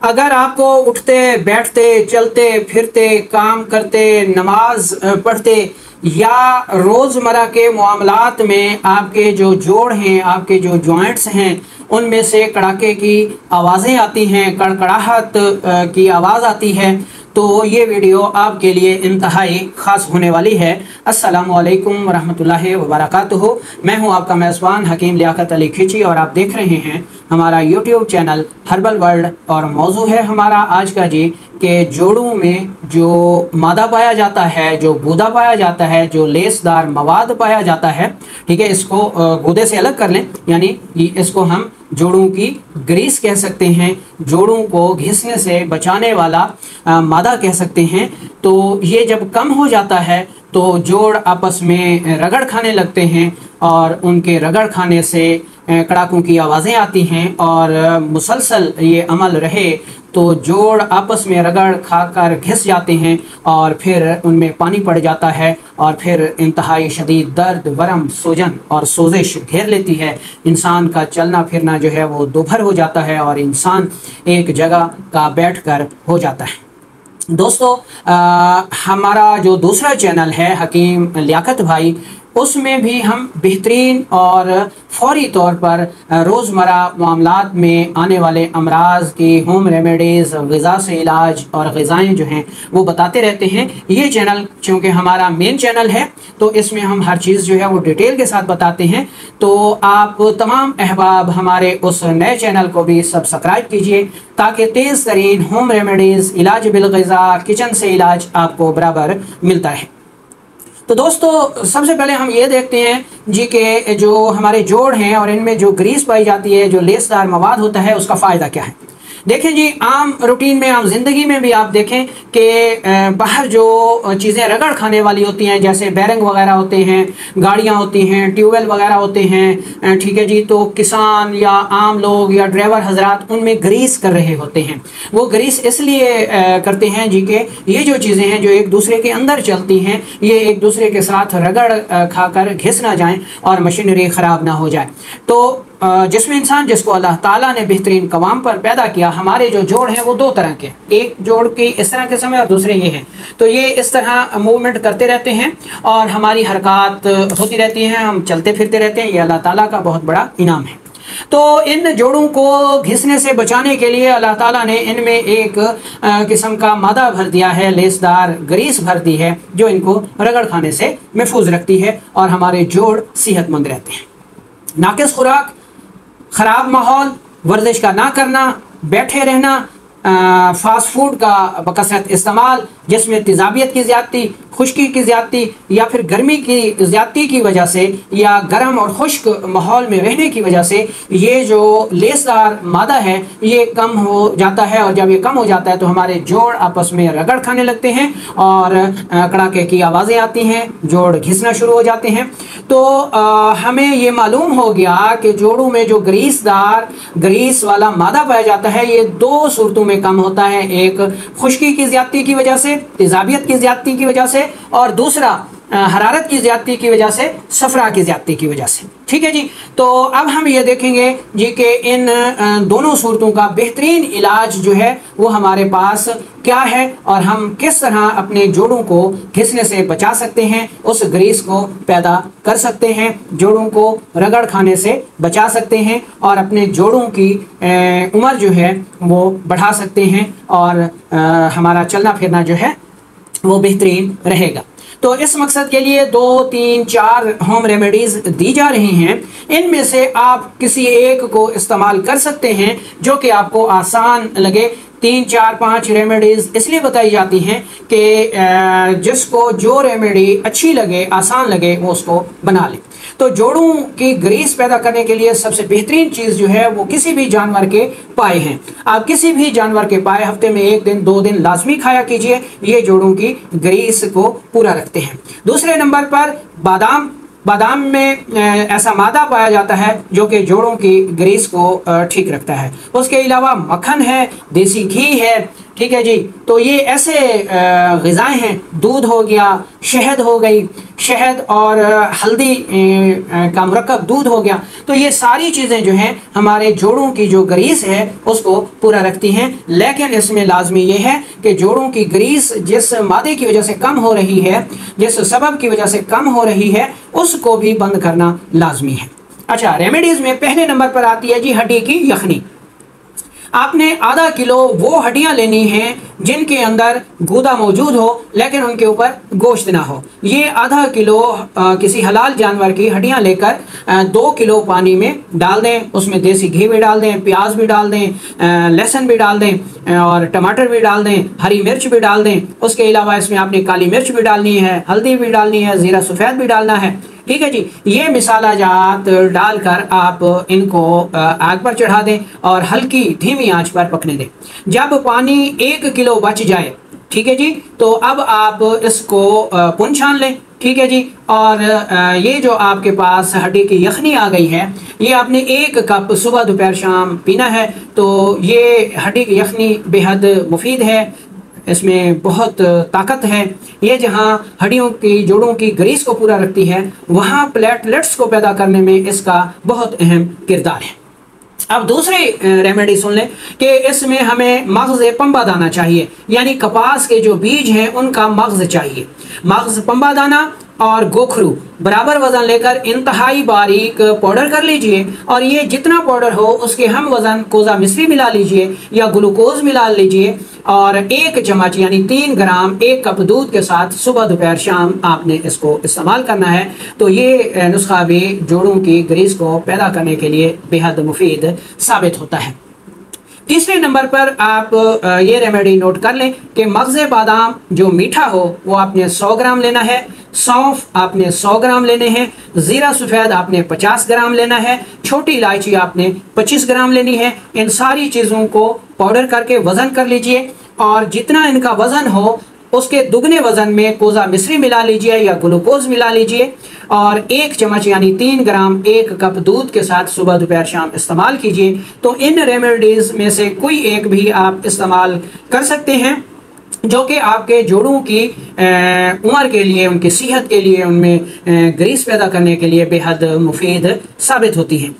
अगर आपको उठते बैठते चलते फिरते काम करते नमाज पढ़ते या रोज़मर्रा के मामलात में आपके जो जोड़ हैं, आपके जो जॉइंट्स हैं, उनमें से कड़ाके की आवाज़ें आती हैं, कड़कड़ाहट की आवाज़ आती है, तो ये वीडियो आपके लिए इंतहाई ख़ास होने वाली है। अस्सलामु अलैकुम वरहमतुल्लाहि वबरकातुहू। मैं हूं आपका मेज़बान हकीम लियाकत अली खिची और आप देख रहे हैं हमारा यूट्यूब चैनल हर्बल वर्ल्ड। और मौजू है हमारा आज का जी कि जोड़ों में जो मादा पाया जाता है, जो गूदा पाया जाता है, जो लेसदार मवाद पाया जाता है, ठीक है, इसको गूदे से अलग कर लें, यानी इसको हम जोड़ों की ग्रीस कह सकते हैं, जोड़ों को घिसने से बचाने वाला मादा कह सकते हैं। तो ये जब कम हो जाता है तो जोड़ आपस में रगड़ खाने लगते हैं और उनके रगड़ खाने से कड़ाकों की आवाज़ें आती हैं और मुसलसल ये अमल रहे तो जोड़ आपस में रगड़ खाकर घिस जाते हैं और फिर उनमें पानी पड़ जाता है और फिर इंतहाई शदीद दर्द, वरम, सूजन और सोजिश घेर लेती है। इंसान का चलना फिरना जो है वो दोभर हो जाता है और इंसान एक जगह का बैठकर हो जाता है। दोस्तों, हमारा जो दूसरा चैनल है हकीम लियाकत भाई, उसमें भी हम बेहतरीन और फौरी तौर पर रोज़मर्रा मामलात में आने वाले अमराज की होम रेमेडीज़, ग़िज़ा से इलाज और ग़िज़ाएँ जो हैं वो बताते रहते हैं। ये चैनल चूँकि हमारा मेन चैनल है तो इसमें हम हर चीज़ जो है वो डिटेल के साथ बताते हैं। तो आप तमाम अहबाब हमारे उस नए चैनल को भी सब्सक्राइब कीजिए ताकि तेज़ तरीन होम रेमेडीज़, इलाज बिल ग़िज़ा, किचन से इलाज आपको बराबर मिलता है। तो दोस्तों, सबसे पहले हम ये देखते हैं जी के जो हमारे जोड़ हैं और इनमें जो ग्रीस पाई जाती है, जो लेसदार मवाद होता है, उसका फ़ायदा क्या है। देखें जी, आम रूटीन में, आम जिंदगी में भी आप देखें कि बाहर जो चीज़ें रगड़ खाने वाली होती हैं, जैसे बैरंग वगैरह होते हैं, गाड़ियां होती हैं, ट्यूबवेल वगैरह होते हैं, ठीक है जी, तो किसान या आम लोग या ड्राइवर हजरात उनमें ग्रीस कर रहे होते हैं। वो ग्रीस इसलिए करते हैं जी कि ये जो चीज़ें हैं जो एक दूसरे के अंदर चलती हैं, ये एक दूसरे के साथ रगड़ खाकर घिस ना जाएँ और मशीनरी ख़राब ना हो जाए। तो जिसमें इंसान जिसको अल्लाह ताला ने बेहतरीन कवाम पर पैदा किया, हमारे जो जोड़ हैं वो दो तरह के, एक जोड़ की इस तरह के समय और दूसरे ये हैं। तो ये इस तरह मूवमेंट करते रहते हैं और हमारी हरकत होती रहती हैं, हम चलते फिरते रहते हैं। ये अल्लाह ताला का बहुत बड़ा इनाम है। तो इन जोड़ों को घिसने से बचाने के लिए अल्लाह ताला ने इनमें एक किस्म का मादा भर दिया है, लेसदार ग्रीस भर दी है, जो इनको रगड़ खाने से महफूज रखती है और हमारे जोड़ सेहतमंद रहते हैं। नाकिस खुराक, ख़राब माहौल, वर्जिश का ना करना, बैठे रहना, फास्ट फूड का बकसरत इस्तेमाल जिसमें तेज़ाबियत की ज़्यादती, खुश्की की ज़्यादती या फिर गर्मी की ज़्यादती की वजह से या गर्म और खुश्क माहौल में रहने की वजह से ये जो लेसदार मादा है ये कम हो जाता है। और जब ये कम हो जाता है तो हमारे जोड़ आपस में रगड़ खाने लगते हैं और कड़ाके की आवाज़ें आती हैं, जोड़ घिसना शुरू हो जाते हैं। तो हमें ये मालूम हो गया कि जोड़ों में जो ग्रीस वाला मादा पाया जाता है ये दो सूरतों में कम होता है। एक खुश्की की ज़्यादती की वजह से, तेज़ाबियत की ज़्यादती की वजह से, और दूसरा हरारत की ज़्यादती की वजह से, सफरा की ज़्यादती की वजह से। ठीक है जी। तो अब हम ये देखेंगे जी कि इन दोनों सूरतों का बेहतरीन इलाज जो है वो हमारे पास क्या है और हम किस तरह अपने जोड़ों को घिसने से बचा सकते हैं, उस ग्रीस को पैदा कर सकते हैं, जोड़ों को रगड़ खाने से बचा सकते हैं और अपने जोड़ों की उम्र जो है वो बढ़ा सकते हैं और हमारा चलना फिरना जो है वो बेहतरीन रहेगा। तो इस मकसद के लिए 2, 3, 4 होम रेमेडीज़ दी जा रही हैं। इनमें से आप किसी एक को इस्तेमाल कर सकते हैं जो कि आपको आसान लगे। 3, 4, 5 रेमेडीज़ इसलिए बताई जाती हैं कि जिसको जो रेमेडी अच्छी लगे, आसान लगे, वो उसको बना ले। तो जोड़ों की ग्रीस पैदा करने के लिए सबसे बेहतरीन चीज़ जो है वो किसी भी जानवर के पाए हैं। आप किसी भी जानवर के पाए हफ्ते में 1 दिन 2 दिन लाजमी खाया कीजिए, ये जोड़ों की ग्रीस को पूरा रखते हैं। दूसरे नंबर पर बादाम में ऐसा मादा पाया जाता है जो कि जोड़ों की ग्रीस को ठीक रखता है। उसके अलावा मक्खन है, देसी घी है, ठीक है जी। तो ये ऐसे ग़िज़ाएँ हैं, दूध हो गया, शहद हो गई, शहद और हल्दी का मुरक्कब दूध हो गया। तो ये सारी चीज़ें जो हैं हमारे जोड़ों की जो ग्रीस है उसको पूरा रखती हैं। लेकिन इसमें लाजमी ये है कि जोड़ों की ग्रीस जिस मादे की वजह से कम हो रही है, जिस सबब की वजह से कम हो रही है, उसको भी बंद करना लाजमी है। अच्छा, रेमेडीज़ में पहले नंबर पर आती है जी हड्डी की यखनी। आपने आधा किलो वो हड्डियां लेनी हैं जिनके अंदर गूदा मौजूद हो लेकिन उनके ऊपर गोश्त ना हो। ये आधा किलो किसी हलाल जानवर की हड्डियां लेकर 2 किलो पानी में डाल दें। उसमें देसी घी भी डाल दें, प्याज भी डाल दें, लहसुन भी डाल दें और टमाटर भी डाल दें, हरी मिर्च भी डाल दें। उसके अलावा इसमें आपने काली मिर्च भी डालनी है, हल्दी भी डालनी है, ज़ीरा सफ़ेद भी डालना है। ठीक है जी। ये मिसाला जात डालकर आप इनको आग पर चढ़ा दें और हल्की धीमी आंच पर पकने दें। जब पानी 1 किलो बच जाए, ठीक है जी, तो अब आप इसको पुन छान लें। ठीक है जी। और ये जो आपके पास हड्डी की यखनी आ गई है, ये आपने 1 कप सुबह दोपहर शाम पीना है। तो ये हड्डी की यखनी बेहद मुफीद है, इसमें बहुत ताकत है। ये जहाँ हड्डियों की जोड़ों की ग्रीस को पूरा रखती है, वहाँ प्लेटलेट्स को पैदा करने में इसका बहुत अहम किरदार है। अब दूसरी रेमेडी सुन लें कि इसमें हमें मग़ज़ पंबा दाना चाहिए, यानी कपास के जो बीज हैं उनका मग़ज़ चाहिए। मग़ज़ पंबा दाना और गोखरू बराबर वज़न लेकर इंतहाई बारीक पाउडर कर लीजिए और ये जितना पाउडर हो उसके हम वज़न कोज़ा मिश्री मिला लीजिए या ग्लूकोज मिला लीजिए और 1 चम्मच यानी 3 ग्राम 1 कप दूध के साथ सुबह दोपहर शाम आपने इसको इस्तेमाल करना है। तो ये नुस्खा भी जोड़ों की ग्रीस को पैदा करने के लिए बेहद मुफीद साबित होता है। तीसरे नंबर पर आप ये रेमेडी नोट कर लें कि मग़ज़ बादाम जो मीठा हो वो आपने 100 ग्राम लेना है, सौंफ आपने 100 ग्राम लेने हैं, ज़ीरा सफ़ेद आपने 50 ग्राम लेना है, छोटी इलायची आपने 25 ग्राम लेनी है। इन सारी चीज़ों को पाउडर करके वज़न कर लीजिए और जितना इनका वज़न हो उसके दुगने वज़न में कोज़ा मिश्री मिला लीजिए या ग्लूकोज मिला लीजिए और 1 चम्मच यानी 3 ग्राम 1 कप दूध के साथ सुबह दोपहर शाम इस्तेमाल कीजिए। तो इन रेमेडीज़ में से कोई एक भी आप इस्तेमाल कर सकते हैं जो कि आपके जोड़ों की उम्र के लिए, उनकी सेहत के लिए, उनमें ग्रीस पैदा करने के लिए बेहद मुफीद साबित होती है।